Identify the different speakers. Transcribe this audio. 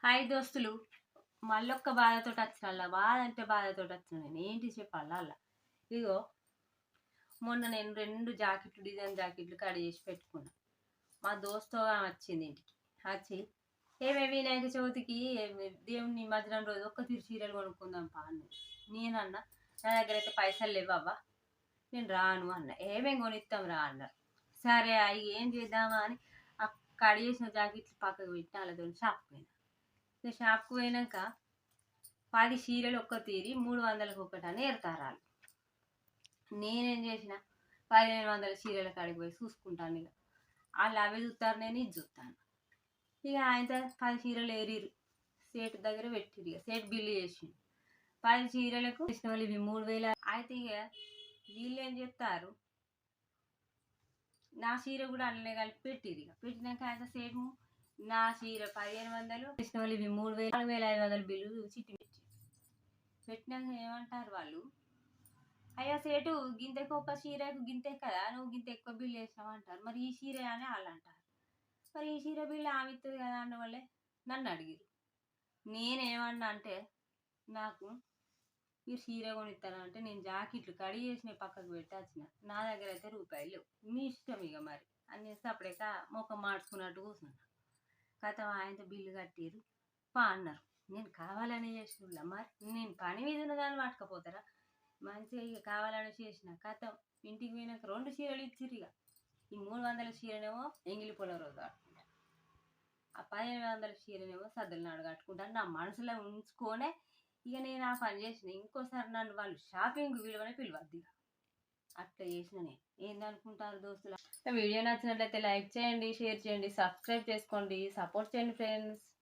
Speaker 1: Hi దోస్తులు. మళ్ళొక్క బాధతోటి వచ్చిన బాధ అంటే బాధతోటి వచ్చిన నేను ఏంటి చెప్పాలా అలా. ఇగో మొన్న నేను 2 జాకెట్లు డిజైన్ జాకెట్లు కట్ చేసి పెట్టుకున్నా. మా దోస్తు ఆమె వచ్చింది ఇంటికి. వచ్చి ఏమే వినాయక చవితికి దేవుని నిమజ్జనం రోజు ఒక్క తీరు చీరలు కొనుక్కుందాం పా అన్నది. నేనన్నా నా దగ్గర అయితే పైసలు లేవవ్వా, నేను రాను అన్న. ఏమేం కొనిస్తాం రా అన్నారు. సరే అవి ఏం చేద్దామా అని ఆ కట్ చేసిన జాకెట్లు పక్కకు పెట్టి వాళ్ళతో షాప్కి పోయినా. షాప్కి పోయినాక 10 చీరలు ఒక్క తీరి 300కి ఒకటని ఏరతారాలు. నేనేం చేసిన 1500 చీరల కాడికి పోయి చూసుకుంటాను. ఇక వాళ్ళు అవి చూస్తారు, నేను ఇది చూస్తాను. ఇక ఆయన 10 చీరలు ఏరిరు, సేటు దగ్గర పెట్టిరు. ఇక సేటు బిల్లు చేసిండు. 10 చీరలకు ఇచ్చిన వాళ్ళు ఇవి 3000. అయితే ఇక వీళ్ళు ఏం చెప్తారు, నా చీర కూడా అల్లనే కలిపి పెట్టిరు. ఇక పెట్టినాక ఆయన సేటు నా చీర 1500 ఇచ్చిన వాళ్ళు ఇవి 3000, 4500 బిల్లు చిట్టి పెట్టినాక ఏమంటారు వాళ్ళు, అయ్యా సేటు గింతకు ఒక చీరకు గింతే కదా, నువ్వు గింత ఎక్కువ బిల్లు వేసావు అంటారు. మరి ఈ చీర అని వాళ్ళు అంటారు. మరి ఈ చీర బిల్లు ఆమె ఇస్తుంది కదా అన్న వాళ్ళే నన్ను అడిగిరు. నేనేమన్నా అంటే, నాకు మీరు చీర కొనిస్తానంటే నేను జాకెట్లు కడిగి చేసిన పక్కకు పెట్టి వచ్చిన, నా దగ్గర అయితే రూపాయలు లేవు, మీ ఇష్టం ఇక మరి అనేసి అప్పుడైతే ముఖం మార్చుకున్నట్టు కూర్చున్నా. కథ ఆయనతో బిల్లు కట్టిరు పా అన్నారు. నేను కావాలని చేసిన, మరి నేను పని మీద ఉన్నదాన్ని పట్టుకపోతారా, మంచిగా ఇక కావాలని చేసిన. కథం ఇంటికి పోయినాక 2 చీరలు ఇచ్చిర్రు. ఇక ఈ 300 చీరనేమో ఎంగిలి పొల రోజు కట్టుకుంటా, ఆ 1500 చీరనేమో సద్దుల నాడు కట్టుకుంటాను. నా మనసులో ఉంచుకొనే ఇక నేను ఆ పని చేసిన. ఇంకోసారి నన్ను వాళ్ళు షాపింగ్ విలువనే పిలవద్దు. ఇక అట్లా చేసిన. నేను ఏందనుకుంటారు దోస్తులు. వీడియో నచ్చినట్లయితే లైక్ చేయండి, షేర్ చేయండి, సబ్స్క్రైబ్ చేసుకోండి, సపోర్ట్ చేయండి ఫ్రెండ్స్.